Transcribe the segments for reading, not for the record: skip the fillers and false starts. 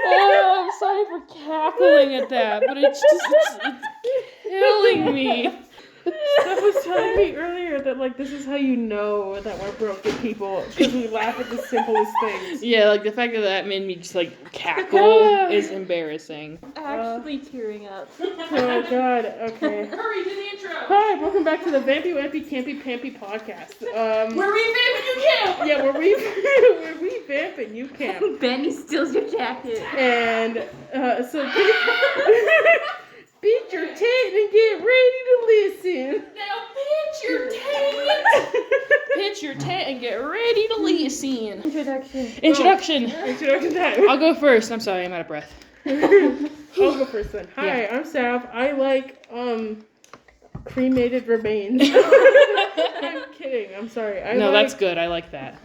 Oh, I'm sorry for cackling at that, but it's killing me. Steff was telling me earlier that, like, this is how you know that we're broken people, because we laugh at the simplest things. Yeah, like, the fact that made me just, like, cackle is embarrassing. Actually tearing up. Oh, God, okay. Hurry, do the intro! Hi, welcome back to the Vampy Wampy Campy Podcast. Where we vamp and you camp! Yeah, where we vamp and you camp. Benny steals your jacket. And, so... Beat your tent and get ready to listen. Now pitch your tent. Pitch your tent and get ready to listen. Introduction time. I'll go first. I'm sorry, I'm out of breath. I'll go first then. Hi, I'm Steff. I like, cremated remains. I'm kidding. I'm sorry. That's good. I like that.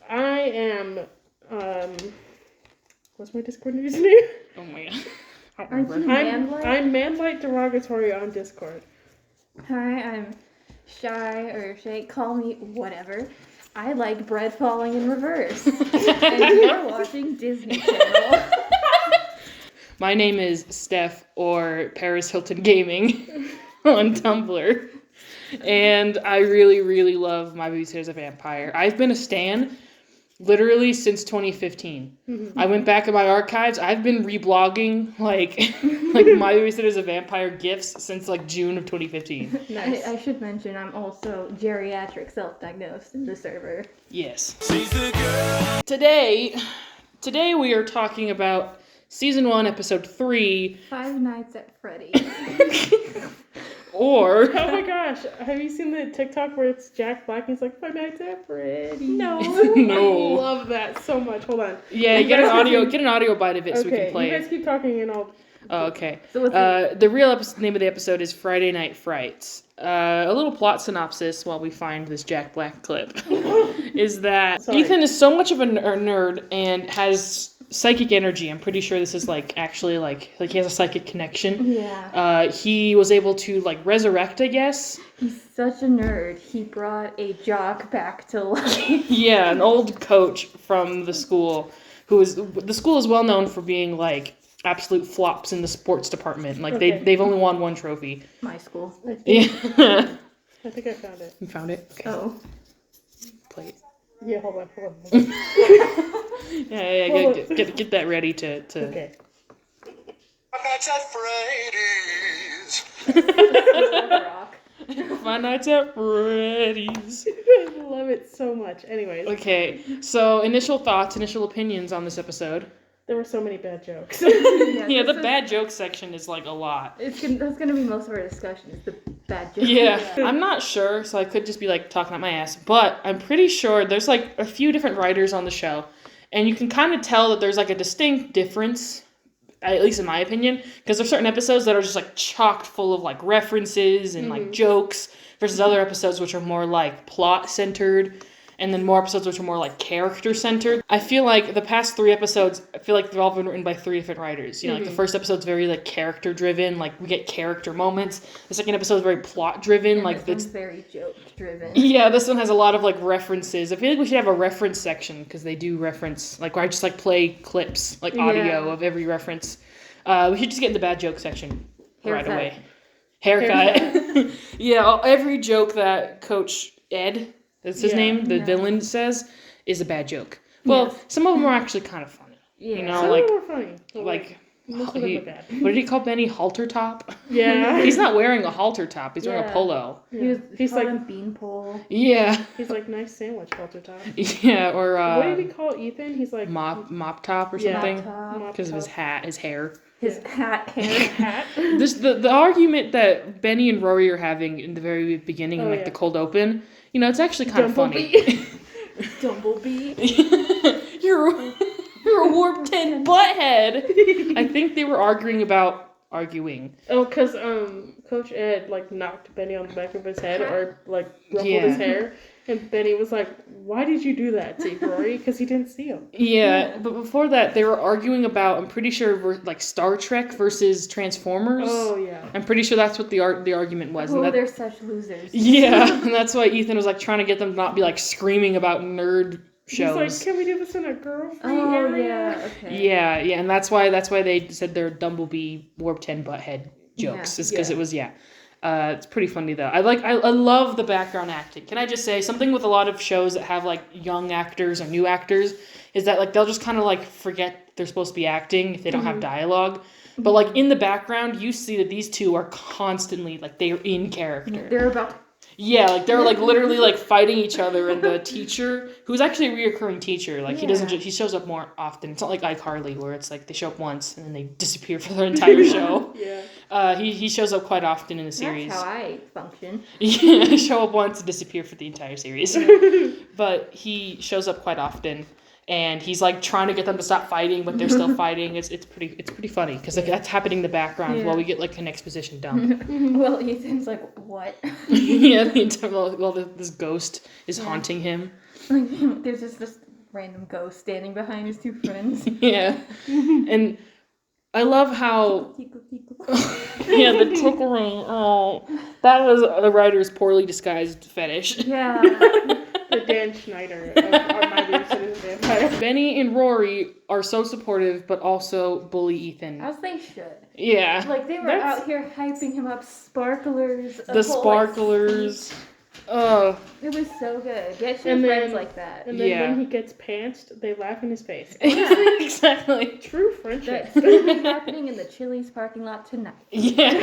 I am, what's my Discord username? Oh my god. Aren't you manlight? I'm manlight derogatory on Discord. Hi, I'm Shay, call me whatever. I like bread falling in reverse. And you're watching Disney Channel. My name is Steff, or Paris Hilton Gaming on Tumblr. And I really, really love My Babysitter as a Vampire. I've been a stan literally since 2015. Mm-hmm. I went back in my archives. I've been reblogging like My Babysitter as a Vampire GIFs since like June of 2015. Nice. I should mention I'm also geriatric self-diagnosed in the server. Yes. Today we are talking about Season 1, Episode 3. Five Nights at Freddy's. Or... Oh my gosh, have you seen the TikTok where it's Jack Black and he's like, Five Nights at Freddy's? No. No. I love that so much. Hold on. Yeah, get an audio bite of it so we can play you guys keep talking and I'll... Oh, okay. So what's the real name of the episode is Friday Night Frights. A little plot synopsis while we find this Jack Black clip is that Ethan is so much of a nerd and has psychic energy. I'm pretty sure this is actually he has a psychic connection. Yeah. He was able to resurrect, I guess. He's such a nerd. He brought a jock back to life. Yeah, an old coach from the school the school is well known for being absolute flops in the sports department. They've only won one trophy. My school. Yeah. I think I found it. You found it? Okay. Oh. Play it. Yeah, hold on. Yeah, get that ready to... Okay. Five Nights at Freddy's. Five Nights at Freddy's. I love it so much. Anyways. Okay, so initial thoughts, initial opinions on this episode. There were so many bad jokes. Yeah, the bad joke section is a lot. That's gonna be most of our discussion, is the bad jokes. Yeah, I'm not sure, so I could just be talking out my ass, but I'm pretty sure there's a few different writers on the show, and you can kind of tell that there's a distinct difference, at least in my opinion, because there's certain episodes that are just chocked full of references and jokes, versus other episodes which are more plot centered. And then more episodes which are more character-centered. I feel the past 3 episodes, they've all been written by 3 different writers. You know, the first episode's very, character-driven. We get character moments. The second episode's very plot-driven. This one's very joke-driven. Yeah, this one has a lot of, references. I feel we should have a reference section, because they do reference, where I just, play clips, audio of every reference. We should just get in the bad joke section right away. Haircut. Yeah, every joke that Coach Ed... That's his name, the villain says, is a bad joke. Well, some of them are actually kind of funny. Yeah. You know, some of them were funny. Most of them are bad. What did he call Benny? Halter top? Yeah. He's not wearing a halter top. He's wearing a polo. Yeah. He's like a beanpole. Yeah. He's nice sandwich halter top. Yeah, or... what did he call Ethan? He's Mop top or something? Because of his hair. His hair. Hat. The argument that Benny and Rory are having in the very beginning, in the cold open, it's actually kind of funny. Dumblebee. You're a warped 10 butthead. I think they were arguing. Oh, because Coach Ed knocked Benny on the back of his head or ruffled his hair, and Benny was like, "Why did you do that to Rory?" Because he didn't see him. Yeah, but before that, they were arguing about. I'm pretty sure Star Trek versus Transformers. Oh yeah. I'm pretty sure that's what the argument was. Oh, they're such losers. Yeah, and that's why Ethan was trying to get them to not be screaming about nerd shows. He's like, can we do this in a girl-free Oh, area? yeah, okay. Yeah, and that's why they said they're Dumblebee Warp 10 butthead jokes. Yeah. It's because it was it's pretty funny though. I love the background acting. Can I just say something with a lot of shows that have like young actors or new actors is that like they'll just kind of like forget they're supposed to be acting if they don't have dialogue. But like in the background, you see that these two are constantly like they're in character. They're about. Yeah, like they're like literally like fighting each other, and the teacher, who's actually a reoccurring teacher, like he shows up more often. It's not like iCarly where it's like they show up once and then they disappear for their entire show. Yeah. He shows up quite often in the series. That's how I function. Yeah, show up once and disappear for the entire series. But he shows up quite often, and he's like trying to get them to stop fighting, but they're still fighting. It's pretty funny because like that's happening in the background while we get like an exposition dump. Well, Ethan's like, what? Yeah, the entire while this ghost is haunting him. Like, there's just this random ghost standing behind his two friends. Yeah, and I love how Tickle, tickle. yeah the tickling. Oh, that was the writer's poorly disguised fetish. Yeah. The Dan Schneider of My Babysitter Vampire. Benny and Rory are so supportive, but also bully Ethan. As they should. Yeah. Like, they were That's- out here hyping him up, sparklers. The sparklers. Oh. It was so good. Get your And friends then- like that. And then Yeah. when he gets pantsed, they laugh in his face. Exactly. True friendship. That's gonna be happening in the Chili's parking lot tonight. Yeah.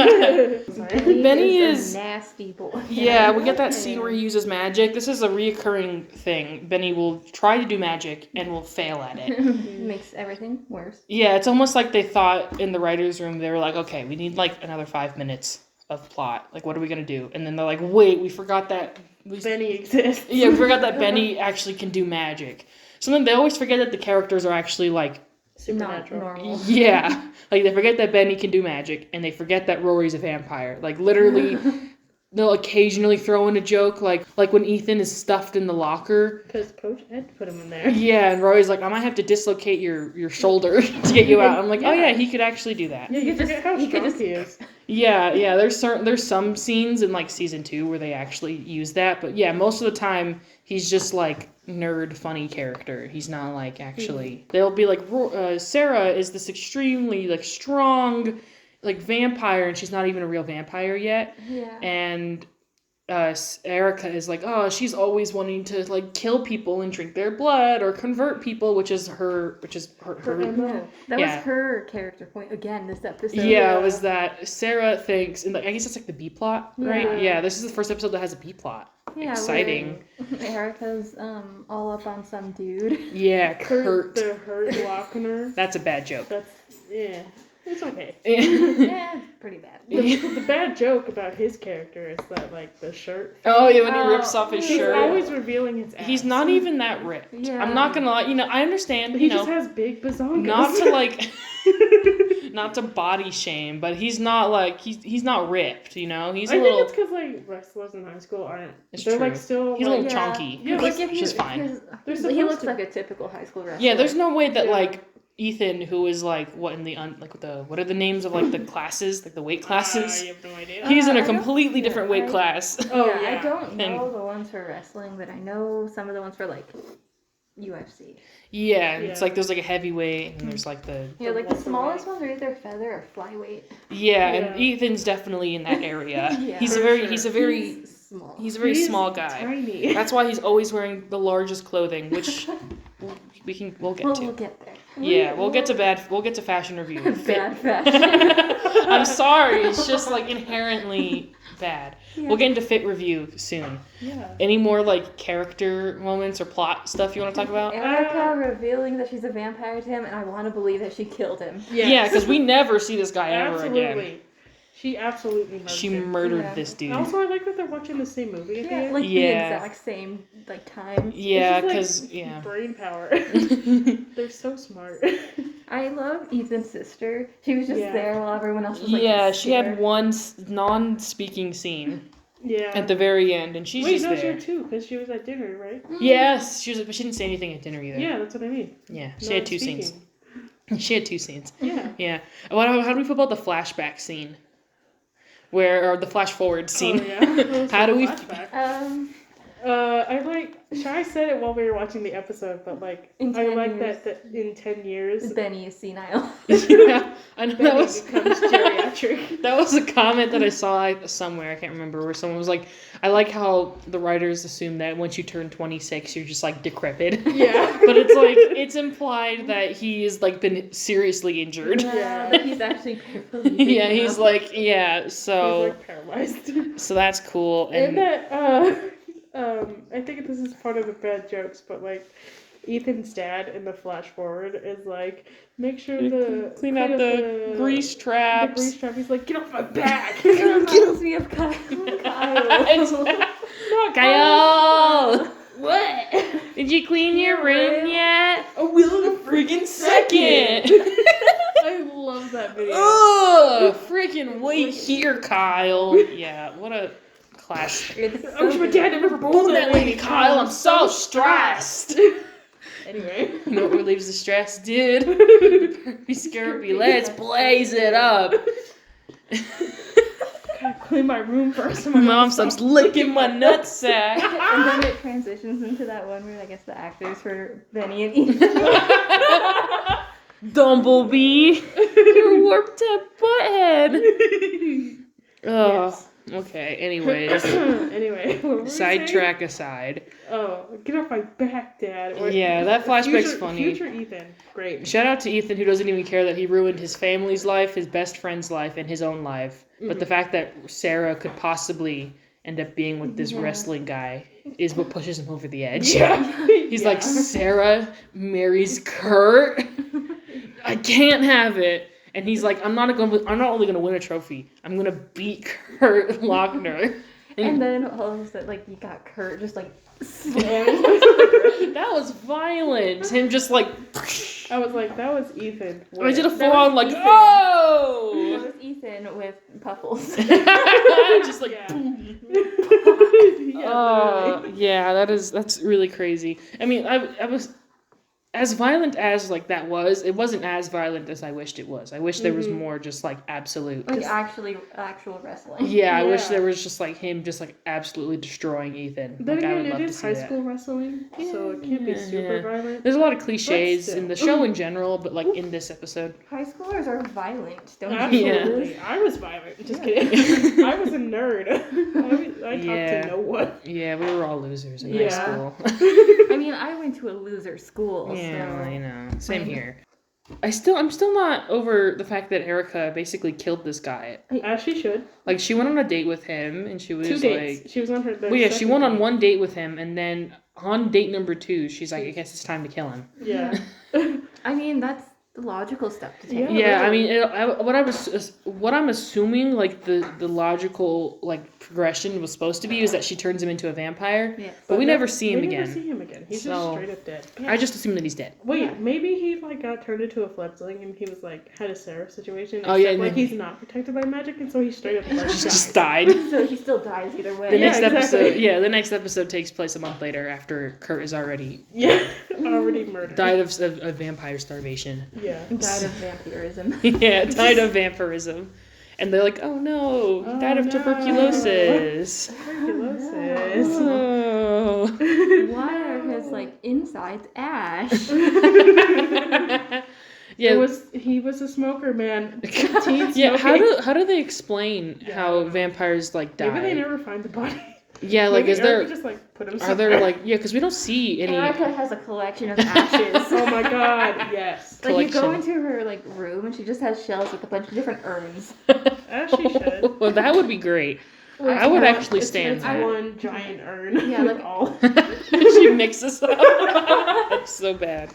Benny is- a nasty boy. Yeah, we get that scene where he uses magic. This is a reoccurring thing. Benny will try to do magic and will fail at it. Makes everything worse. Yeah, it's almost like they thought in the writer's room, they were like, okay, we need like another 5 minutes of plot. Like, what are we going to do? And then they're like, wait, we forgot that. Benny exists. Yeah, we forgot that Benny actually can do magic. Something they always forget that the characters are actually like, Supernatural. Not normal. yeah. Like, they forget that Benny can do magic, and they forget that Rory's a vampire. Like, literally, they'll occasionally throw in a joke, like when Ethan is stuffed in the locker. Because Coach Ed put him in there. Yeah, and Rory's like, I might have to dislocate your shoulder to get you out. I'm like, oh yeah, he could actually do that. Yeah, you forget how strong he is. Yeah, there's some scenes in like season 2 where they actually use that, but yeah, most of the time he's just like nerd funny character. He's not like actually. They'll be like Sarah is this extremely like strong like vampire, and she's not even a real vampire yet. Yeah. And Erica is like, oh, she's always wanting to like kill people and drink their blood or convert people, which is her Yeah. That Yeah. was her character point again this episode. Yeah, it was that Sarah thinks, and like, I guess it's like the B plot, right? Yeah. Yeah, this is the first episode that has a B plot. Yeah, Exciting. Erica's all up on some dude. Yeah, Kurt. The Hurt Lochner. That's a bad joke. That's, yeah. It's okay. Yeah, pretty bad. The bad joke about his character is that, like, the shirt. Oh, yeah, when he rips off his He's shirt. always revealing his ass. He's not even that ripped. Yeah. I'm not gonna lie, I understand, He just has big bazongas. not to like, not to body shame, but he's not like, he's not ripped, He's I a think little, it's because, like, wrestlers in high school aren't. It's They're, true. like, still. he's a like, little chunky, Yeah, Like, if which is fine. They're He supposed looks to. like a typical high school wrestler. Yeah, there's no way that Yeah. like Ethan, who is like what in the what are the names of like the classes, like the weight classes? You have no idea. He's in I a don't- completely different weight I- class. Oh, yeah, yeah. I don't know And- the ones for wrestling, but I know some of the ones for like UFC. Yeah, and it's Yeah. like there's like a heavyweight and there's like the Yeah, like the welterweight. smallest ones are either feather or flyweight. and Yeah. Ethan's definitely in that area. Yeah. he's For a very sure. he's a very Small. he's a very He's small guy. Tiny. That's why he's always wearing the largest clothing, which we'll get We'll to. get there. Yeah, we'll get to fashion review. Bad fashion. I'm sorry, it's just like inherently bad. Yeah. We'll get into fit review soon. Yeah. Any more like character moments or plot stuff you want to talk about? Erica revealing that she's a vampire to him, and I want to believe that she killed him. Yes. Yeah, because we never see this guy ever Absolutely. again. She absolutely murdered She him. murdered Yeah. this dude. Also, I like that they're watching the same movie at the Yeah, end. like the Yeah. exact same like time. Yeah, It's just, because yeah. brain power. They're so smart. I love Ethan's sister. She was just Yeah. there while everyone else was like Yeah, she had scared. one non-speaking scene Yeah. at the very end, and she's Wait, just no, she there. had two because she was at dinner, right? Yes, she was, but she didn't say anything at dinner either. Yeah, that's what I mean. Yeah, she had two scenes. Non-speaking. She had two scenes. Yeah. Yeah. How do we feel about the flashback scene? Or the flash forward scene? Oh, yeah. How do we? Flashback. Shy said it while we were watching the episode, but like, I like that in 10 years, Benny is senile. Yeah, I know Benny becomes geriatric. that was a comment that I saw somewhere. I can't remember where someone was like, "I like how the writers assume that once you turn 26, you're just like decrepit." Yeah, But it's like it's implied that he has like been seriously injured. Yeah. But he's actually Yeah, he's like so he's like paralyzed. so that's cool. And that, I think this is part of the bad jokes, but like, Ethan's dad in the flash forward is like, make sure to clean out the grease the traps. grease trap. He's like, get off my back. It reminds me of Kyle. Kyle, What? did you clean your room yet? I will in a friggin' Second. I love that video. Oh, freaking wait here, Kyle. Yeah, what a class. I wish my dad never born that lady, Kyle. I'm so stressed. Anyway. You know what relieves the stress, dude? Perpy Skirpy, let's blaze it up. Gotta clean my room first. Mom stops licking my nutsack. And then it transitions into that one where I guess the actors for Benny and Ethan. Dumblebee, your warped tip butthead. Oh, okay. Anyways, Anyway. What were we saying? sidetrack aside. Oh, get off my back, Dad. Or, Yeah, that flashback's future, funny. Future Ethan. Great. Shout out to Ethan, who doesn't even care that he ruined his family's life, his best friend's life, and his own life. But the fact that Sarah could possibly end up being with this wrestling guy is what pushes him over the edge. Yeah. He's like, Sarah marries Kurt. I can't have it. And he's like, I'm not only gonna win a trophy. I'm gonna beat Kurt Lochner. And then all of a sudden, like, you got Kurt just like slammed. That was violent. Him just like. I was like, that was Ethan. I did a That full on was like, Ethan. oh! It was Ethan with Puffles. Just like, Yeah. boom. Yeah, literally. Yeah, that's really crazy. I mean, I was as violent as like that was. It wasn't as violent as I wished it was. I wish there was more just like absolute. Like actual wrestling. Yeah, I wish Yeah. there was just like him just like absolutely destroying Ethan. Then Like, I would again, love it to is see high that. school wrestling, so it can't be super Yeah. violent. There's a lot of cliches But in the still. show in general, but like in this episode. High schoolers are violent, don't you? Absolutely. know? I was violent. Just kidding. I was a nerd. I talked Yeah. to no one. Yeah, we were all losers in high Yeah. school. I mean, I went to a loser school, Yeah, so I know. Same I know. here. I'm still not over the fact that Erica basically killed this guy. As she should. Like, she went on a date with him, and she was 2 dates. like, She was on her. well, yeah, she second went on date. one date with him, and then on date number 2, she's like, I guess it's time to kill him. Yeah. I mean, that's the logical step to take. Yeah. Yeah, I mean, what I'm assuming, like the logical like progression was supposed to be is that she turns him into a vampire, Yes. but we never see him we again. never see him again. He's So, just straight up dead. I just assume that he's dead. Wait, maybe he like got turned into a fledgling and he was like had a Seraph situation. Oh, yeah, except, and like then- he's not protected by magic, and so he straight up like, Just died. died. So he still dies either way. The Yeah, next exactly. episode, the next episode takes place a month later after Kurt is already Yeah, already murdered. died of vampire starvation. Yeah. Died of vampirism. Yeah, died of vampirism. And they're like, oh no, he died of no. tuberculosis. Tuberculosis. Oh. Why are his like insides ash? Yeah. He was a smoker, man. Teen Yeah, smoking. how do they explain how vampires like die? Maybe they never find the body. Yeah, like Maybe is there Erica just like put him are there like because we don't see any Erica has a collection of ashes. Oh my god, yes. Like you go collection. into her like room and she just has shelves with a bunch of different urns. As she should. Well, that would be great. I would actually It's stand that. one giant urn. Yeah, with like- all. She mixes up. That's so bad.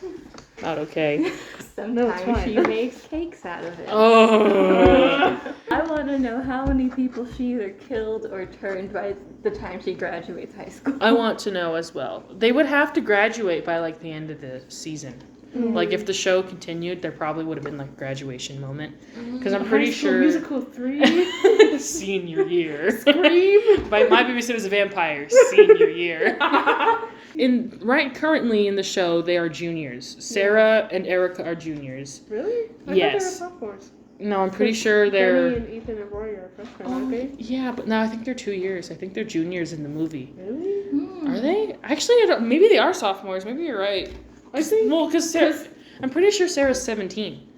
Not okay. Sometimes fine. she makes cakes out of it. Oh. I want to know how many people she either killed or turned by the time she graduates high school. I want to know as well. They would have to graduate by like the end of the season. Like if the show continued, there probably would have been like a graduation moment. Because I'm pretty High School sure Musical 3. senior year. Scream. My Babysitter is a Vampire senior year. Currently in the show, they are juniors. Sarah and Erica are juniors. Really? I Yes. thought they were sophomores. No, I'm pretty sure they're... Benny and Ethan and Rory are freshmen, aren't they? Yeah, but no, I think they're 2 years. I think they're juniors in the movie. Really? Are they? Actually, I don't, maybe they are sophomores. Maybe you're right. I think... Well, because I'm pretty sure Sarah's 17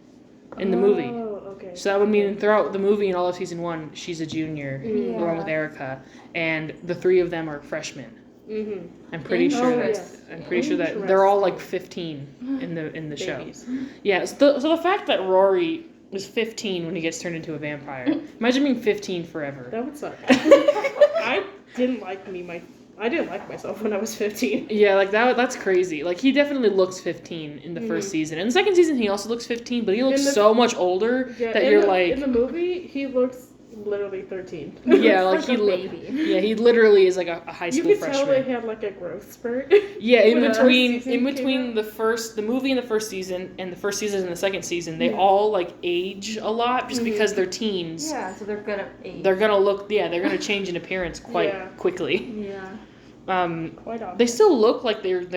in the movie. Oh, okay. So that would mean throughout the movie and all of season 1, she's a junior, along with Erica, and the 3 of them are freshmen. Mm-hmm. I'm pretty sure that they're all like 15 in the show. Yeah. So the fact that Rory was 15 when he gets turned into a vampire. Imagine being 15 forever. That would suck. I didn't like myself when I was 15. Yeah, like that's crazy. Like he definitely looks 15 in the first season. In the second season, he also looks 15, but he looks so much older that you're like. In the movie, he looks literally 13. Yeah, like he literally is like a high school freshman. You could tell they had like a growth spurt. Yeah, in between the movie in the first season and the first season and the second season, they all like age a lot just because they're teens. Yeah, so they're gonna age. They're gonna change in appearance quite quickly. Yeah. Quite often. They still look like they're of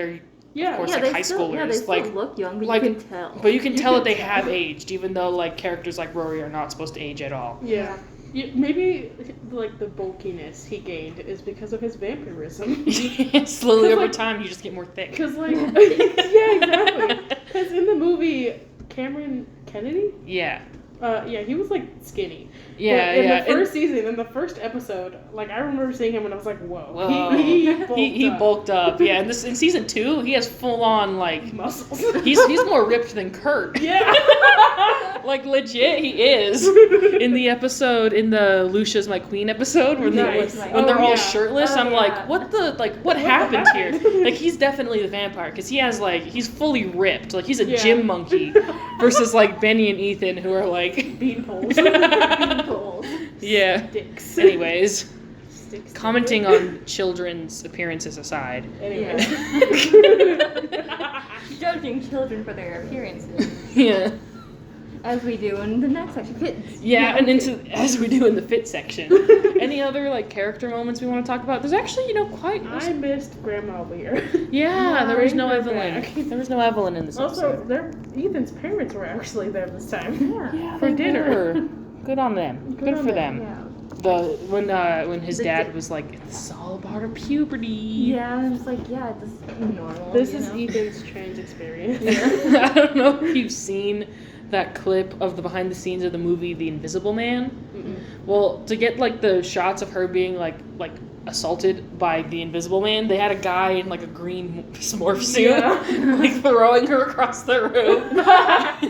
course like high schoolers. Yeah, they still look young, but you can tell. But you can tell that they have aged, even though like characters like Rory are not supposed to age at all. Yeah. Maybe like the bulkiness he gained is because of his vampirism. Slowly over time, you just get more thick. Because like, yeah, exactly. Because in the movie, Cameron Kennedy. Yeah. He was like skinny. Yeah, in the first season, in the first episode, like I remember seeing him and I was like, whoa. He bulked up. Yeah, and in season 2, he has full on like muscles. He's more ripped than Kurt. Yeah. Like legit, he is. In the Lucia's My Queen episode, when they're all shirtless, I'm like, what happened here? Like he's definitely the vampire because he's fully ripped. Like he's a gym monkey, versus like Benny and Ethan who are like bean poles. Yeah. Sticks. Anyways, Sticks commenting on children's appearances aside. Anyway. Judging children for their appearances. Yeah. As we do in the next section. Fits. Yeah, and as we do in the fit section. Any other like character moments we want to talk about? There's actually, I missed Grandma Lear. Yeah, there was no Bring her Evelyn. back. There was no Evelyn in this episode. Also, Ethan's parents were actually there this time. Yeah. For dinner. Were. Good on them. Good for them. Yeah. When his dad was like, "This is all about her puberty." Yeah, I was like, yeah, this is normal. This is Ethan's trans experience. I don't know if you've seen that clip of the behind the scenes of the movie The Invisible Man. Mm-mm. Well, to get like the shots of her being like assaulted by the Invisible Man, they had a guy in like a green morph suit, like throwing her across the room.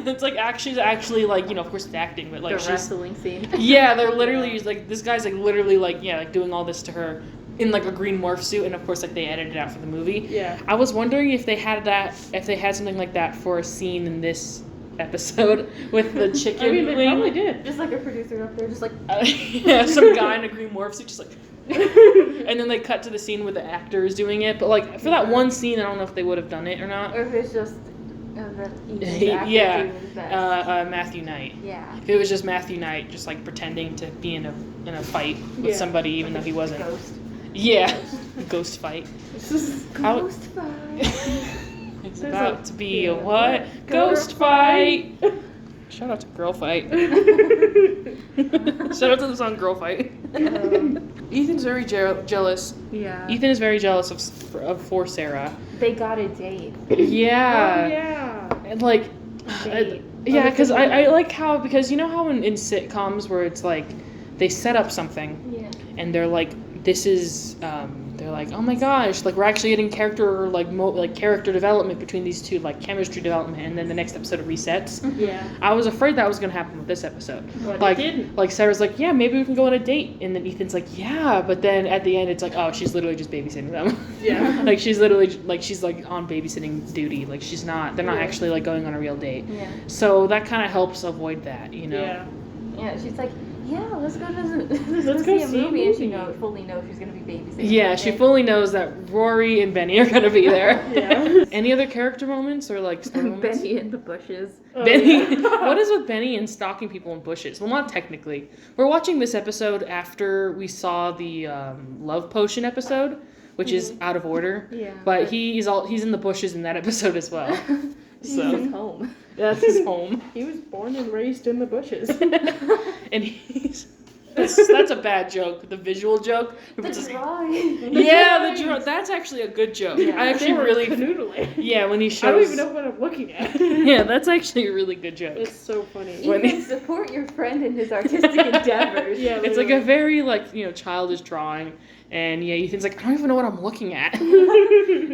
It's like actually like of course it's acting, but like the wrestling scene. Yeah, they're literally like this guy's like literally like doing all this to her in like a green morph suit, and of course like they edited it out for the movie. Yeah. I was wondering if they had something like that for a scene in this episode with the chicken. I mean, they wing. probably did. Just like a producer up there, just like some guy in a green morph suit, just like. And then they cut to the scene where the actor is doing it, but like for that one scene, I don't know if they would have done it or not. or if it's just doing his best. Matthew Knight. Yeah. If it was just Matthew Knight, just like pretending to be in a fight with somebody, even though he wasn't. Ghost. Yeah, ghost fight. Ghost fight. It's about to be a what? Ghost fight. Shout out to Girl Fight. Shout out to the song Girl Fight. Ethan's very jealous. Yeah. Ethan is very jealous for Sarah. They got a date. Yeah. Oh, yeah. And like, Date. yeah, because I like how, because you know how in sitcoms where it's like, they set up something. Yeah. And they're like, this is, they're like, oh my gosh, like we're actually getting character, character development between these two, like chemistry development, and then the next episode resets. Yeah. I was afraid that was going to happen with this episode. But like, it didn't. Like Sarah's like, yeah, maybe we can go on a date. And then Ethan's like, yeah, but then at the end it's like, oh, she's literally just babysitting them. Yeah. Like she's literally, like she's like on babysitting duty. Like they're not actually like going on a real date. Yeah. So that kind of helps avoid that, Yeah. Yeah, she's like, yeah, let's go Let's see go a see a movie. And she movie. fully knows she's going to be babysitting. Yeah, she fully knows that Rory and Benny are going to be there. Yeah. Any other character moments or like story moments? Benny in the bushes. Benny, what is with Benny and stalking people in bushes? Well, not technically. We're watching this episode after we saw the Love Potion episode, which is out of order. Yeah. But he's in the bushes in that episode as well. He's home. That's his home. He was born and raised in the bushes. And that's a bad joke. The visual joke. The drawing. Yeah, that's actually a good joke. Yeah. I actually really canoodling. Yeah, when he shows. I don't even know what I'm looking at. Yeah, that's actually a really good joke. It's so funny. You can support your friend in his artistic endeavors. Yeah, It's like a very childish drawing, and yeah, Ethan's like, I don't even know what I'm looking at.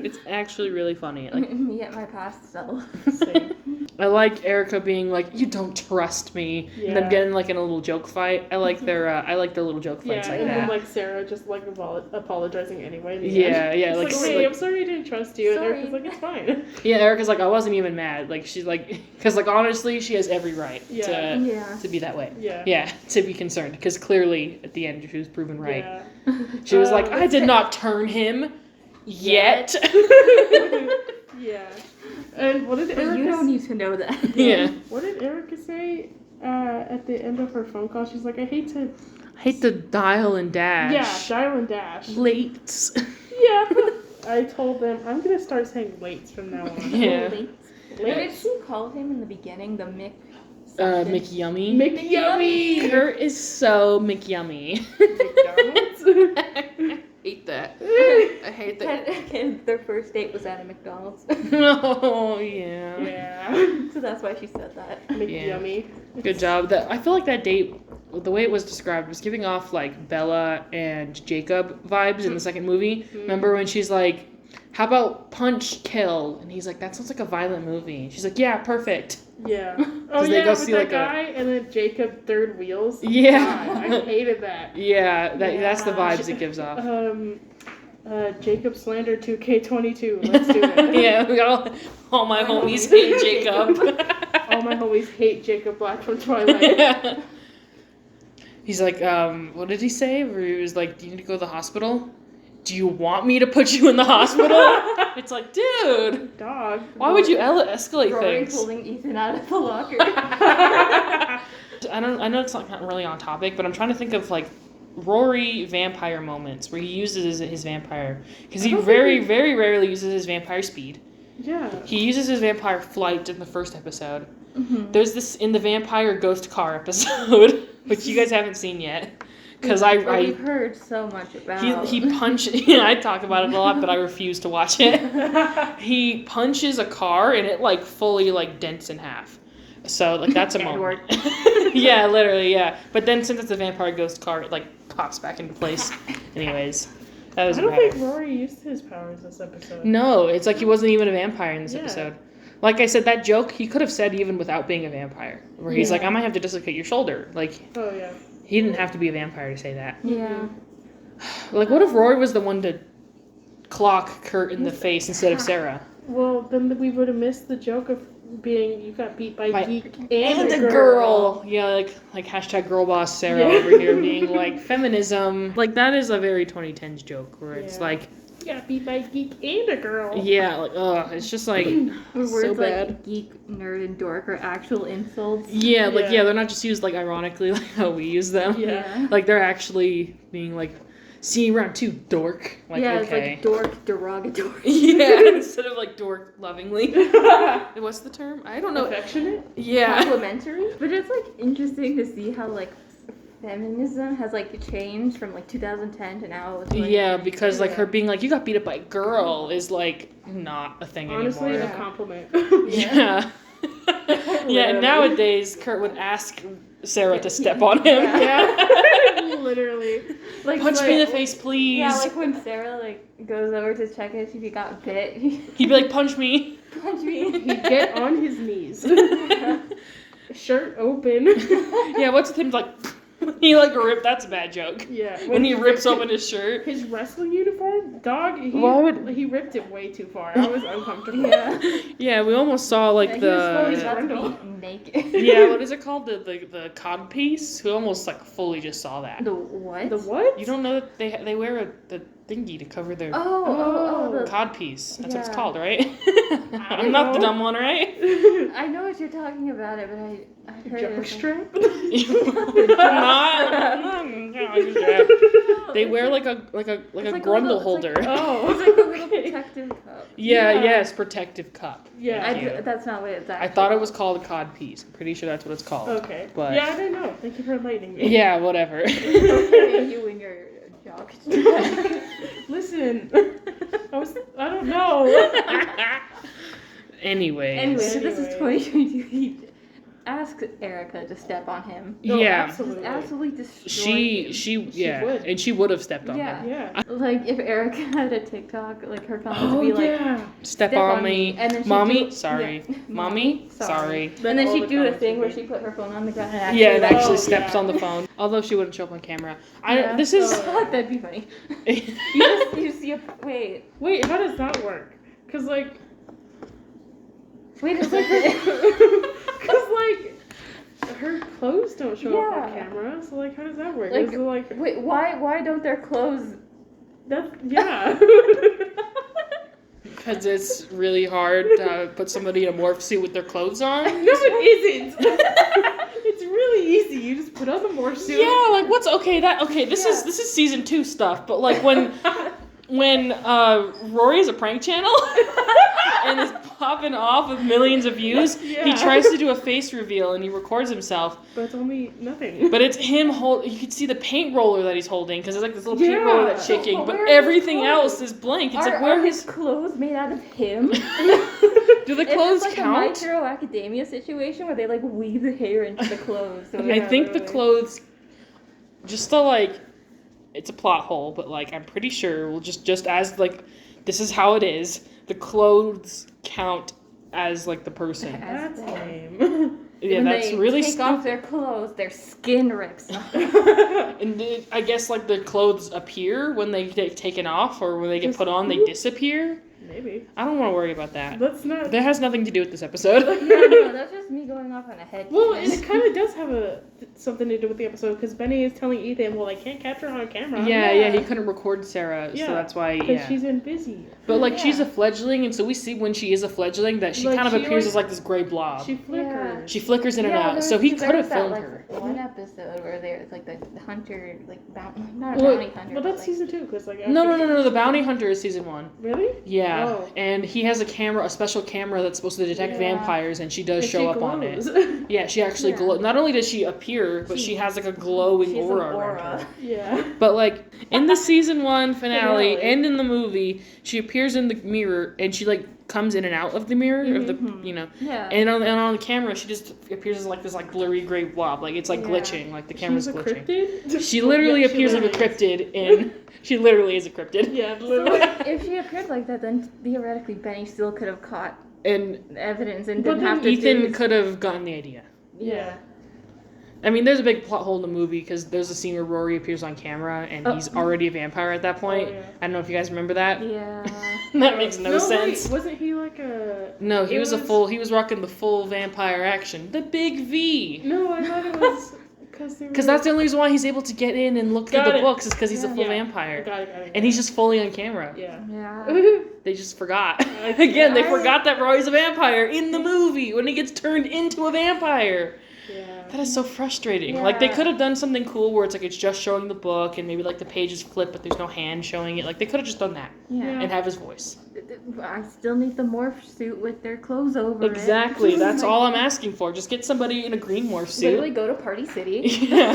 It's actually really funny. Like, Me at my past self. Same. I like Erica being like, you don't trust me, and them Yeah. getting like in a little joke fight. I like their little joke fights Yeah, like and that. then like Sarah just like apologizing anyway. in the Yeah, end. yeah, It's like, hey, like- I'm sorry I didn't trust you. And Sorry. Erica's like, it's fine. Yeah, Erica's like, I wasn't even mad. Like she's like, because like honestly, she has every right Yeah. Yeah. to be that way. Yeah. Yeah, to be concerned, because clearly at the end she was proven right. Yeah. She was like, I Let's did say- not turn him yet. Yeah. And what did But Erica you don't need to know that. Yeah. What did Erica say at the end of her phone call? She's like, I hate to dial and dash. Yeah, dial and dash. Late. Yeah. I told them I'm gonna start saying lates from now on. Yeah. What did Lates. she call him in the beginning? The Mick. McYummy. McYummy. Kurt is so McYummy. McDonald's. Hate that. I hate that. And their first date was at a McDonald's. Oh yeah. Yeah. So that's why she said that. McYummy. Good job. That I feel like that date, the way it was described, was giving off like Bella and Jacob vibes in the second movie. Remember when she's like, "How about punch kill?" And he's like, "That sounds like a violent movie." She's like, "Yeah, perfect." Yeah. Oh they yeah, go with see, that like, a- guy and then Jacob third wheels. Yeah. God, I hated that. Yeah, that's the Yeah. vibes it gives off. Jacob slander 2K22. Let's do it. Yeah, we got all my homies hate Jacob. All my homies hate Jacob Black from Twilight. Yeah. He's like, what did he say? Where he was like, do you need to go to the hospital? Do you want me to put you in the hospital? It's like, dude, Dog. why would you escalate Rory things? pulling Ethan out of the locker. I know it's not really on topic, but I'm trying to think of like Rory vampire moments where he uses his vampire, because he very, very rarely uses his vampire speed. Yeah. He uses his vampire flight in the first episode. Mm-hmm. There's this in the vampire ghost car episode, which you guys haven't seen yet, because We've heard so much about. he punched. Yeah, I talk about it a lot, but I refuse to watch it. He punches a car and it like fully like dents in half. So like that's a moment. Yeah, literally, yeah. But then since it's a vampire ghost car, it like pops back into place. Anyways, that was. I don't think Rory used his powers this episode. No, it's like he wasn't even a vampire in this Yeah. episode. Like I said, that joke he could have said even without being a vampire. Where he's Yeah. like, I might have to dislocate your shoulder. Like Oh yeah. he didn't have to be a vampire to say that. Yeah. Like what if Rory was the one to clock Kurt in the face instead of Sarah? Well, then we would have missed the joke of being you got beat by geek And a a girl. Yeah, like hashtag girl boss Sarah over here being like feminism. Like that is a very 2010s joke where it's Yeah. like, You got beat by geek and a girl. yeah, like it's just like Where so words bad. like geek, nerd, and dork are actual insults. Yeah, like Yeah. they're not just used like ironically like how we use them. Yeah. Like they're actually being like, see you around too, dork. Like yeah, okay. it's like dork derogatory. Yeah, instead of like dork lovingly. What's the term? I don't know. Affectionate? Yeah. Complimentary. But it's like interesting to see how like feminism has like changed from like 2010 to now. It's, like, Yeah, because like yeah. her being like, you got beat up by a girl is like not a thing Honestly, anymore. a compliment. Yeah. Yeah, and nowadays Kurt would ask Sarah to step on him. Yeah. Literally. Like, Punch me in the face, please. Yeah, like when Sarah like goes over to check if he got bit, he He'd be like, punch me. punch me. He'd get on his knees. Shirt open. Yeah, what's with him like, he like ripped, that's a bad joke. Yeah. When he rips open his shirt. His wrestling uniform, dog, Why would- he ripped it way too far. I was uncomfortable. Yeah. Yeah, we almost saw like Yeah, he was fully the... about to be naked. Yeah, what is it called? The cod piece? We almost like fully just saw that. The what? The what? You don't know that they wear the thingy to cover their Oh, cod piece. That's what it's yeah. called, right? I I'm not the know. dumb one, right? I know what you're talking about it, but I heard Jump it. strap? You're not. They wear like a grundle holder. Oh, It's like a little protective cup. Yes, protective cup. Yeah. Thank you. That's not what it's actually I thought it was called. called cod piece. I'm pretty sure that's what it's called. Okay. But Yeah, I didn't know. Thank you for enlightening me. yeah, whatever. Okay, you and your jock. Listen, I don't know. Anyways. Anyway, this is Anyway. 2022. Ask Erica to step on him. No, Yeah. Just absolutely. absolutely destroy She him. would. and she would have stepped on Yeah. him. Yeah. Like if Erica had a TikTok, like her comments would be like, Step on me. and then she'd Mommy, do- sorry. yeah. Mommy, sorry. And then all she'd the do a comments thing would where be- she put her phone on the ground and actually, Yeah, it like, actually Oh, steps yeah. on the phone. Although she wouldn't show up on camera. Yeah. This is Oh, that'd be funny. You see a wait. Wait, how does that work? Cause like, Wait a second. cause like, her clothes don't show up on Yeah. camera. So like, how does that work? Like- Is it like Wait, why don't their clothes? that's yeah. because it's really hard to put somebody in a morph suit with their clothes on. No, it isn't. It's really easy. You just put on the morph suit. Yeah, like what's okay? This is season 2 stuff. But like when Rory is a prank channel and is popping off with millions of views, he Yeah. tries to do a face reveal and he records himself. But it's only nothing. But it's him you can see the paint roller that he's holding because there's like this little paint Yeah. roller that's shaking. But But where are his everything clothes? else is blank. It's Are, like where are his his clothes made out of him? do the clothes Is this like count? a My Hero Academia situation where they like weave the hair into the clothes? So Yeah. I think the really. clothes, just to like, it's a plot hole, but like I'm pretty sure we'll just as like, this is how it is. The clothes count as like the person. That's As lame. Yeah, when that's they really take off stupid. their clothes, their skin rips off. And I guess like the clothes appear when they get taken off, or when they get Just- put on, they disappear. Maybe. I don't want to worry about that. Let's not. That has nothing to do with this episode. No, that's just me going off on a head. Well, canon. it kind of does have something to do with the episode because Benny is telling Ethan, "Well, I can't capture her on camera." Yeah, he couldn't record Sarah, Yeah, so that's why. because Yeah. she's been busy. But like Yeah. she's a fledgling, and so we see when she is a fledgling that she Like, kind of she, appears like- as like this gray blob. She flickers. She flickers in and Yeah, out, so he there could have was that, filmed like, her. One episode where there's like the hunter, like not a Well, bounty hunter. Well, but, that's like, season 2 because like. No, after- the bounty hunter is season 1. Really? Yeah, Oh. and he has a special camera that's supposed to detect Yeah. vampires, and she does And show she up on it. glows. Yeah, she actually Yeah. glows. Not only does she appear, but she has like a glowing she's aura an around aura. her. Yeah. But like in the season 1 finale Finale. and in the movie, she appears in the mirror and she like comes in and out of the mirror of the Yeah. and on the camera she just appears as like this like blurry gray blob, like it's like Yeah. glitching, like the camera's She's a glitching. cryptid? She literally Yeah, appears like a literally cryptid in she literally is a cryptid. Yeah, So, literally. like, if she appeared like that, then theoretically Benny still could have caught And evidence and But didn't then have to do Ethan his- could have gotten the idea. Yeah. I mean, there's a big plot hole in the movie because there's a scene where Rory appears on camera and Oh. he's already a vampire at that point. Oh, yeah. I don't know if you guys remember that. Yeah. That makes no sense. Wait, wasn't he like a? No, he It was he was rocking the full vampire action. The big V. No, I thought it was because Because that's the only reason why he's able to get in and look through Got the it. books is because he's a full Yeah. vampire. Got it. And he's just fully on camera. Yeah. Yeah. They just forgot. I- Again, they I- forgot that Rory's a vampire in the movie when he gets turned into a vampire. Yeah. That is so frustrating. Like, they Yeah. could have done something cool where it's like it's just showing the book and maybe like the pages flip but there's no hand showing it. Like, they could have just done that Yeah. and have his voice. I still need the morph suit with their clothes over Exactly. it. That's Like, all I'm asking for. Just get somebody in a green morph suit. Literally go to Party City. Yeah.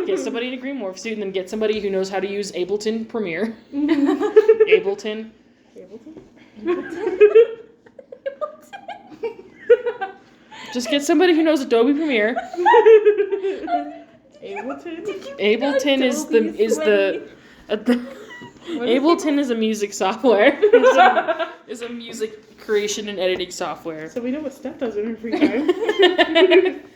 Get somebody in a green morph suit and then get somebody who knows how to use Ableton Premiere. Ableton. Just get somebody who knows Adobe Premiere. Ableton Ableton is a music software. Is a music creation and editing software. So we know what Steff does in her free time.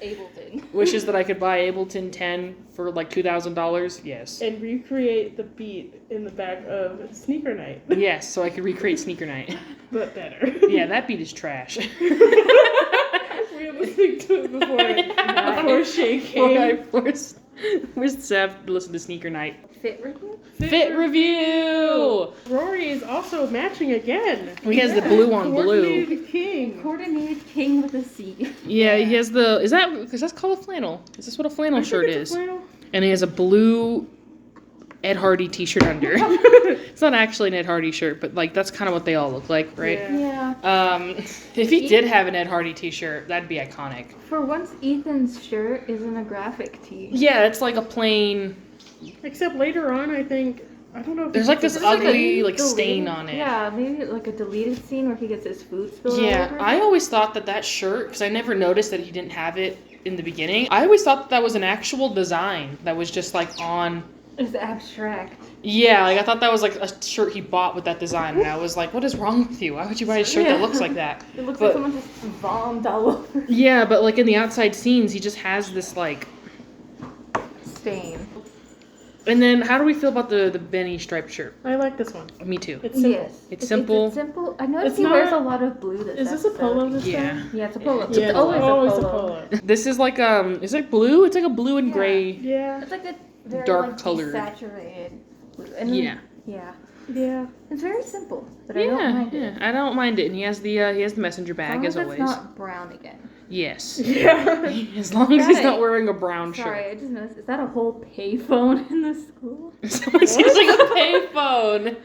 Ableton. Wishes that I could buy Ableton 10 for like $2,000. Yes. And recreate the beat in the back of Sneaker Night, Yes, so I could recreate Sneaker Night. but better. Yeah, that beat is trash. We were listening to it before Shay came. Where's Steff to listen to Sneaker Night? Fit review? Fit review! Rory is also matching again. He has the blue on blue. Coordinated king. Coordinated king with a C. Yeah, he has the. Is that. Because that's called a flannel. Is this what a flannel shirt It's a is? flannel. And he has a blue Ed Hardy t-shirt under. It's not actually an Ed Hardy shirt, but like that's kind of what they all look like, right? Yeah. If he did have an Ed Hardy t-shirt, that'd be iconic. For once, Ethan's shirt isn't a graphic tee. Yeah, it's like a plain. Except later on, I don't know if There's like this ugly like a stain on it. Yeah, maybe like a deleted scene where he gets his food spilled all Yeah, over. I always thought that shirt, because I never noticed that he didn't have it in the beginning. I always thought that was an actual design that was just like on. It's abstract. Yeah, like I thought that was like a shirt he bought with that design, and I was like, what is wrong with you? Why would you buy a shirt that looks like that? It looks like someone just vomited all over. Yeah, but like in the outside scenes, he just has this like Stain. And then how do we feel about the Benny striped shirt? I like this one. Me too. It's simple. Yes. It's simple. It's simple. I noticed It's he not- wears a lot of blue this Is this a episode. polo this Yeah. time? Yeah, it's a polo. Yeah, It's always a polo. This is like is it blue? It's like a blue and Yeah. gray. Yeah. It's like a very Dark like, colored. desaturated blue. And then, Yeah. Yeah. Yeah. It's very simple, but I don't mind it. I don't mind it. And he has the messenger bag As as long as always. it's not brown again. Yes. Yeah. As long as he's Right. not wearing a brown Sorry, shirt. I just noticed. Is that a whole payphone in the school? Someone's using a payphone.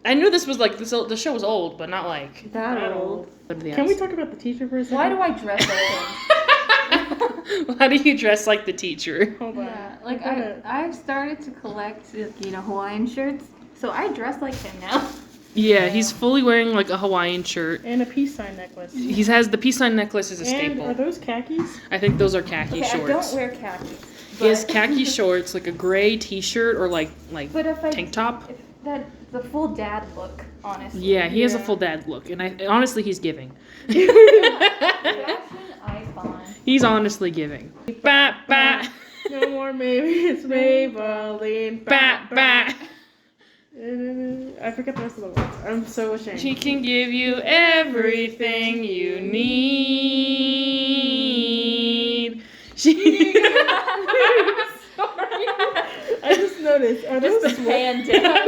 I knew this was like the show was old, but not like. That old. Can we talk about the teacher for a second? Why do I dress like him? How do you dress like the teacher? Hold on. Yeah, like gotta- I've started to collect, Hawaiian shirts, so I dress like him now. Yeah, he's fully wearing like a Hawaiian shirt. And a peace sign necklace. He has the peace sign necklace as a And staple. are those khakis? I think those are khaki Okay, shorts. I don't wear khakis. He has but- khaki shorts, like a gray t-shirt or like But if I tank top. if that's the full dad look, honestly. Yeah, he has a Yeah. full dad look, and honestly, he's giving. Fashion icon. He's honestly giving. Ba ba No more maybe it's Maybelline. ba ba. I forget the rest of the words. I'm so ashamed. She can give you everything you need. She. I just noticed. Are those Just the hand down.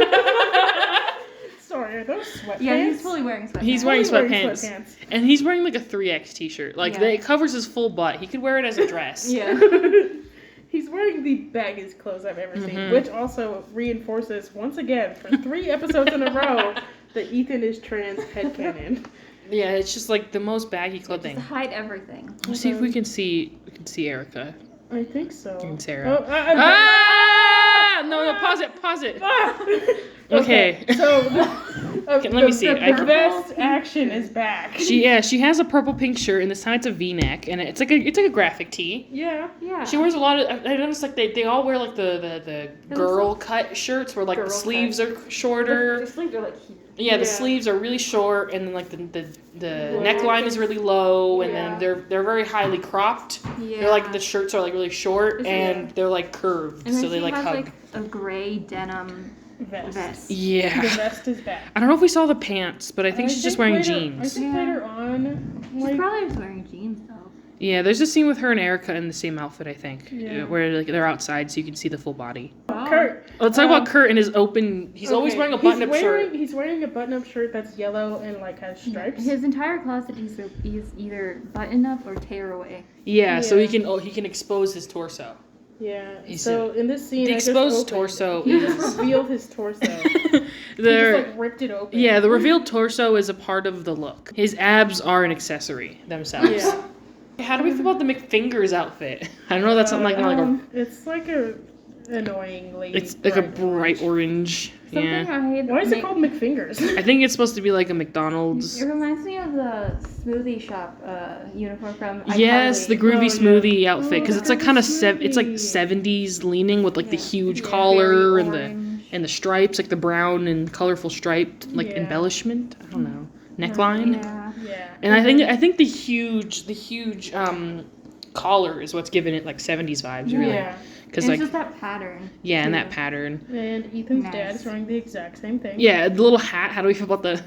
Sorry, are those sweatpants? Yeah, he's fully wearing sweatpants. He's wearing Fully sweatpants. And he's wearing like a 3X t-shirt. Like, Yeah. it covers his full butt. He could wear it as a dress. Yeah. He's wearing the baggiest clothes I've ever seen, Mhm. which also reinforces, once again, for 3 episodes in a row, that Ethan is trans headcanon. Yeah, it's just like the most baggy Just clothing. hide everything. Let's see if we can see Erica I think so. and Sarah. Oh, No, pause it. Ah! Okay. So, Okay, let me see. The I- best action is back. She has a purple pink shirt, and this time it's a V-neck, and it's like a graphic tee. Yeah. Yeah. She wears a lot of. I noticed like they all wear like the girl cut shirts where like Girl the sleeves cut. are shorter. The sleeves are like here. Yeah, the Yeah. sleeves are really short, and then like the Yeah. neckline is really low, and Yeah. then they're very highly cropped. Yeah. They're like the shirts are like really short, It's- and they're like curved, And then so they she like has hug. like a gray denim vest. The Yeah. vest is back. I don't know if we saw the pants, but I think she's just wearing later, I jeans. think Yeah. later on, She's like, probably just wearing jeans though. Yeah, there's a scene with her and Erica in the same outfit, I think, Yeah. where like they're outside, so you can see the full body. Kurt. Let's talk about Kurt and his open. He's always Okay, wearing a button-up shirt. He's wearing a button-up shirt that's yellow and like has stripes. His entire closet is either button up or tear away. Yeah, so Yeah. he can expose his torso. Yeah. He's So in this scene, The I just exposed opened- torso He is just revealed his torso. He the just like ripped it open. yeah the revealed torso is a part of the look. His abs are an accessory themselves. Yeah. How do we feel about the McFingers outfit? I don't know. That's something like a. It's like a annoying lady. It's like a bright orange. Something Yeah. I hate. Why is it called McFingers? I think it's supposed to be like a McDonald's. It reminds me of the smoothie shop uniform from Yes, the iCarly. groovy Oh, yeah. smoothie outfit because Oh, it's like groovy kind of it's like smoothie. 70s leaning with like the Yeah. huge Yeah. collar Very and orange. the stripes, like the brown and colorful striped like Yeah. embellishment. I don't know, neckline. Yeah. Yeah. And I think the huge collar is what's giving it like 70s vibes, really. Yeah. Because And like it's just that pattern. yeah, and too. that pattern. And Ethan's Nice. dad is wearing the exact same thing. Yeah, the little hat. How do we feel about the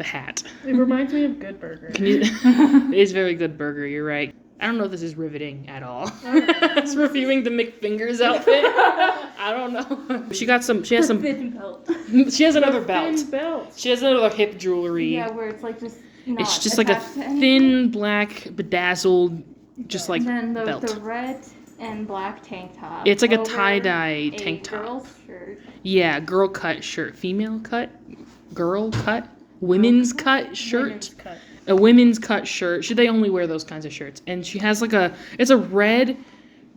hat? It reminds me of Good Burger. Can you, it is very good burger. You're right. I don't know if this is riveting at all. It's reviewing the McFingers outfit. I don't know. She has some. Thin belt. She has another Thin belt. belt. She has another hip jewelry. Yeah, where it's like just. It's just like a thin black bedazzled, just like And then belt. the red and black tank top. It's like a over tie-dye tank top. Girl's shirt. Yeah, girl cut shirt. Female cut? Girl cut? Women's cut shirt? Women's cut. A women's cut shirt. They only wear those kinds of shirts. And she has it's a red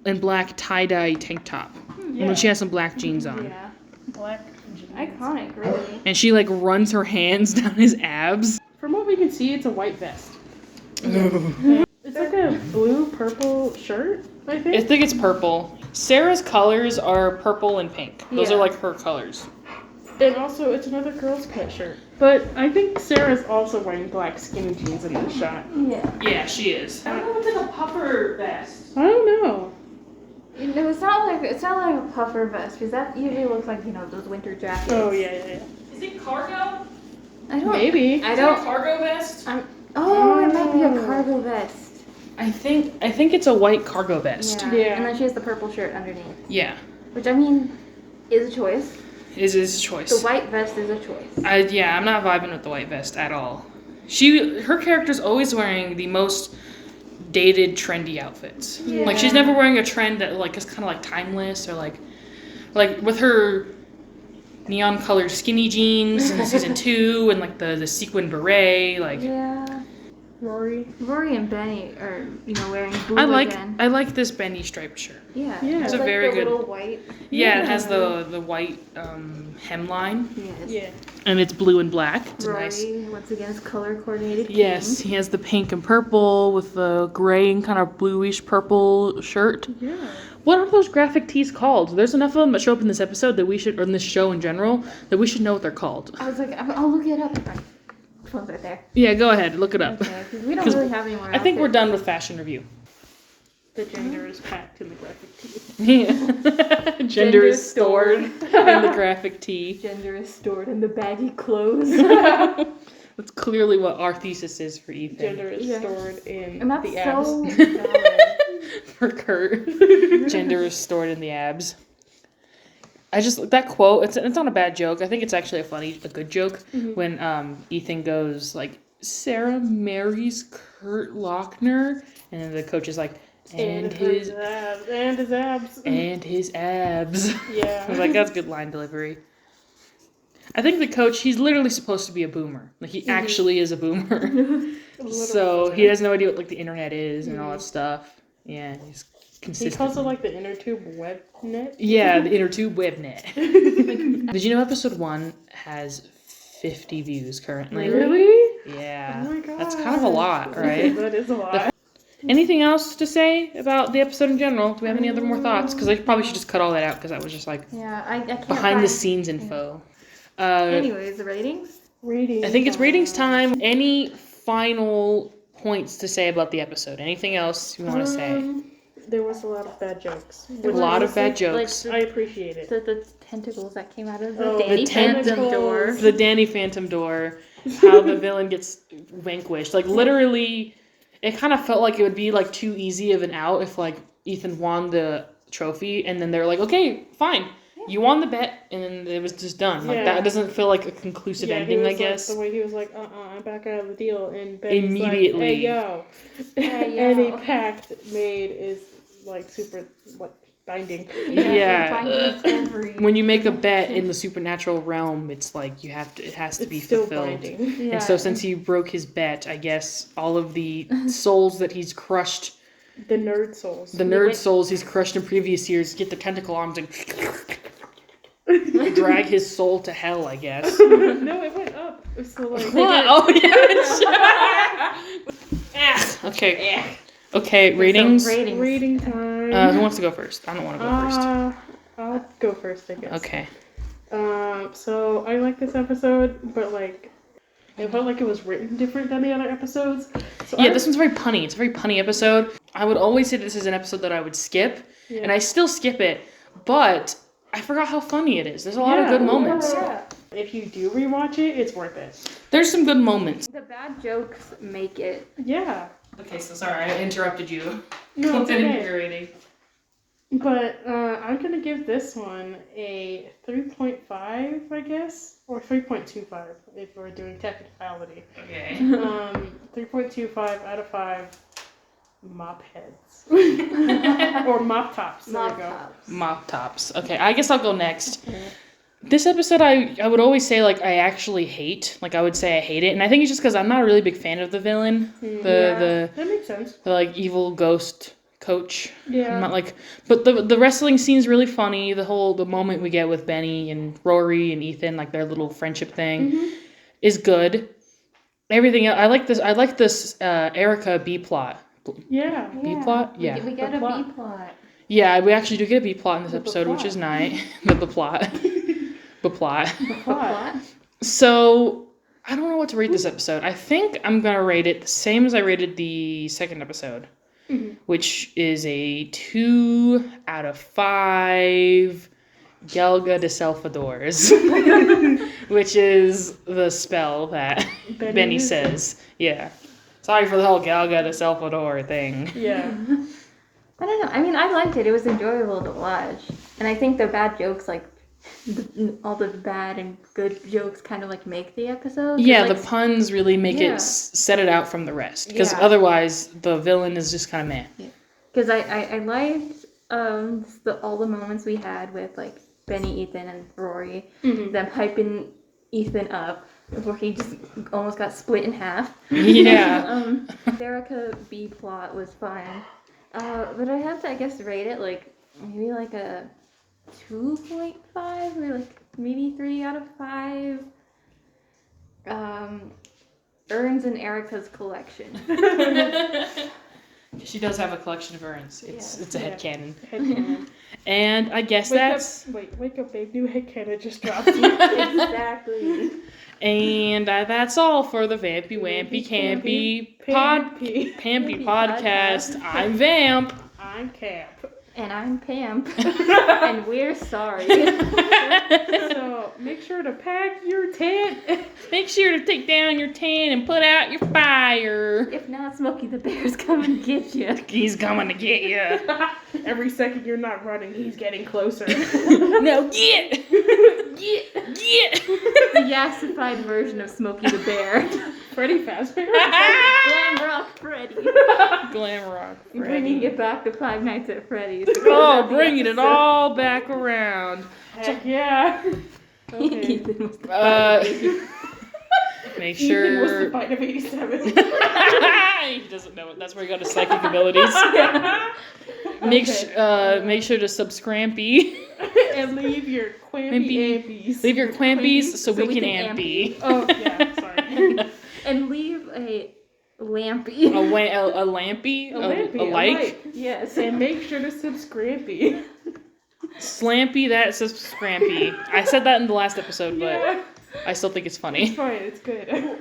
and black tie-dye tank top. And then she has some black jeans on. Yeah. Black jeans. Iconic, really. And she runs her hands down his abs. From what we can see, it's a white vest. It's like a blue-purple shirt, I think. I think it's purple. Sarah's colors are purple and pink. Those are her colors. And also, it's another girl's cut shirt. But I think Sarah's also wearing black skinny jeans in this shot. Yeah. Yeah, she is. I don't know if it's like a puffer vest. I don't know. No, it's not like a puffer vest, because that usually looks like, those winter jackets. Oh, yeah. Is it cargo? I don't. Maybe. I don't. Is it a cargo vest? It might be a cargo vest. I think it's a white cargo vest. Yeah. And then she has the purple shirt underneath. Yeah. Which, I mean, is a choice. Is a choice. The white vest is a choice. I'm not vibing with the white vest at all. Her character's always wearing the most dated, trendy outfits. Yeah. She's never wearing a trend that is kind of timeless or like with her neon colored skinny jeans in season 2 and the sequin beret. Yeah. Rory and Benny are, wearing blue again. I like this Benny striped shirt. Yeah. Yeah. It's a very good. Little white. Yeah, it has the white hemline. Yes. Yeah. And it's blue and black. It's Rory, nice. once again, is color coordinated. Yes, he has the pink and purple with the gray and kind of bluish purple shirt. Yeah. What are those graphic tees called? There's enough of them that show up in this episode that we should, or in this show in general, that we should know what they're called. I was like, I'll look it up. Phone's right there. Yeah, go ahead, look it up. Okay, because we don't really have anywhere I think else we're done with fashion review. The gender is packed in the graphic tee. Yeah. Gender is stored in the graphic tee. Gender is stored in the baggy clothes. That's clearly what our thesis is for Ethan. Gender is stored in And that's the abs. so valid. For Kurt. Gender is stored in the abs. That quote, it's not a bad joke. I think it's actually a good joke when Ethan goes Sarah marries Kurt Lochner, and then the coach is like, and his abs. And his abs. And his abs. Yeah. I was like, that's good line delivery. I think the coach, he's literally supposed to be a boomer. He actually is a boomer. So he has no idea what the internet is and all that stuff. Yeah, he's consistent. He calls it the inner tube web net. Yeah, the inner tube web net. Did you know episode 1 has 50 views currently? Really? Yeah. Oh my god. That's kind of a lot, right? That is a lot. Anything else to say about the episode in general? Do we have any other more thoughts? Because I probably should just cut all that out because that was just Yeah, I can't behind the scenes info. Anyways, the ratings? Ratings. I think it's ratings time. Any final points to say about the episode? Anything else you want to say? There was a lot of bad jokes. A lot of bad jokes. I appreciate it. The tentacles that came out of the Oh, Danny the Phantom tentacles. door. The Danny Phantom door. How the villain gets vanquished. Literally, it kind of felt like it would be too easy of an out if Ethan won the trophy and then they're like, okay, fine. You won the bet, and then it was just done. That doesn't feel like a conclusive ending, I guess. The way he was like, I'm back out of the deal, and Ben's Immediately. Hey yo, any pact made is super binding. Yeah. When you make a bet in the supernatural realm, it's it has to be still fulfilled. binding. Yeah. And so since he broke his bet, I guess all of the souls that he's crushed, The nerd souls. the nerd souls he's crushed in previous years, get the tentacle arms and drag his soul to hell, I guess. No, it went up. So What? Oh, yeah. Okay. Okay, ratings. Rating time. Who wants to go first? I don't want to go first. I'll go first, I guess. Okay. So I like this episode, but it felt like it was written different than the other episodes. So This one's very punny. It's a very punny episode. I would always say this is an episode that I would skip, and I still skip it, but I forgot how funny it is. There's a lot of good moments. Yeah. If you do rewatch it, it's worth it. There's some good moments. The bad jokes make it. Yeah. Okay, so sorry, I interrupted you. No, it's okay. Your rating. But I'm going to give this one a 3.5, I guess, or 3.25 if we're doing technicality. Okay. 3.25 out of 5 Mop heads. Or mop tops. There Mop we go. tops. Mop tops. Okay, I guess I'll go next. This episode, I would always say, like, I actually hate. Like, I would say I hate it. And I think it's just because I'm not a really big fan of the villain. That makes sense. The like, evil ghost coach. Yeah. I'm not like... But the wrestling scene's really funny. The moment we get with Benny and Rory and Ethan, like, their little friendship thing, is good. Everything else... I like this Erica B-plot. Yeah. B-plot? Yeah. We got a plot. B-plot. Yeah, we actually do get a B-plot in this episode, plot. which is nice. The plot. The plot. Plot. So, I don't know what to rate this episode. I think I'm going to rate it the same as I rated the second episode, which is a 2 out of 5 Gelga de Selfadors, which is the spell that Benny says. Yeah. Sorry for the whole Gelga de Selfador thing. Yeah. I don't know. I mean, I liked it. It was enjoyable to watch. And I think the bad jokes, like, all the bad and good jokes kind of, like, make the episode. Yeah, like, the puns really make Yeah. it set it out from the rest. Because Yeah. otherwise, the villain is just kind of meh. Because I liked all the moments we had with, like, Benny, Ethan, and Rory. Them hyping Ethan up, where he just almost got split in half. Yeah. Erica B plot was fine. But I have to, I guess, rate it, like, maybe like a 2.5 or like maybe 3 out of 5. Urns in Erica's collection. She does have a collection of urns. It's a headcanon. Headcanon. And I guess Wake up, babe. New headcanon just dropped. Exactly. And that's all for the Vampy Wampy Campy Pampy Podcast. I'm Vamp. I'm Camp. And I'm Pam. And we're sorry. So make sure to pack your tent. Make sure to take down your tent and put out your fire. If not, Smokey the Bear's coming to get you. He's coming to get you. Every second you're not running, he's getting closer. No, get! The yassified version of Smokey the Bear. Freddy Fazbear. Glam Rock Freddy. Glam rock. Bringing it back to Five Nights at Freddy's. Oh, bringing it all back around. Heck yeah. Okay. Ethan was the Make Ethan was sure. the fight of 87. He doesn't know it. That's where he got his psychic abilities. Make sure to subscribe. And leave your quampy ampies. Leave your quampies so we can ampy. Oh, yeah, sorry. And leave a lampy. A lampy? A like? Yes. And make sure to subscribe. Slampy, that says scrampy. I said that in the last episode, but Yeah. I still think it's It's funny. fine, it's good.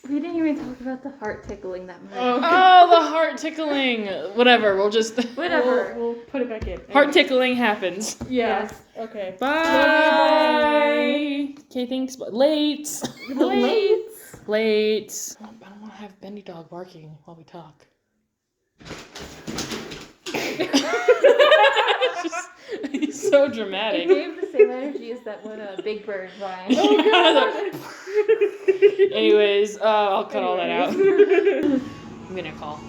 We didn't even talk about the heart tickling that much. Okay. Oh, the heart tickling. Whatever, we'll just... Whatever. We'll put it back in. Heart tickling happens. Yeah. Yes. Okay. Bye. Okay, thanks. But late. Late. Late. I don't want to have Bendy Dog barking while we talk. He's so It dramatic. gave the same energy as that one Big Bird vine. Anyways, I'll cut all that out. I'm gonna call.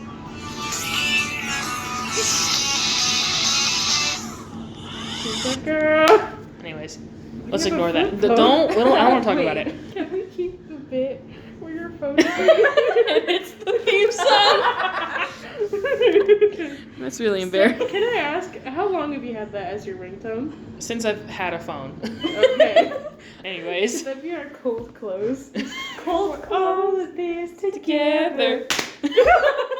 She's a girl. Anyways, let's ignore that. I don't want to talk about it. Can we keep the bit where your phone It's the theme song. That's really embarrassing. Can I ask, how long have you had that as your ringtone? Since I've had a phone. Okay. Anyways. That'd be our cold close. Cold All of this together. Together.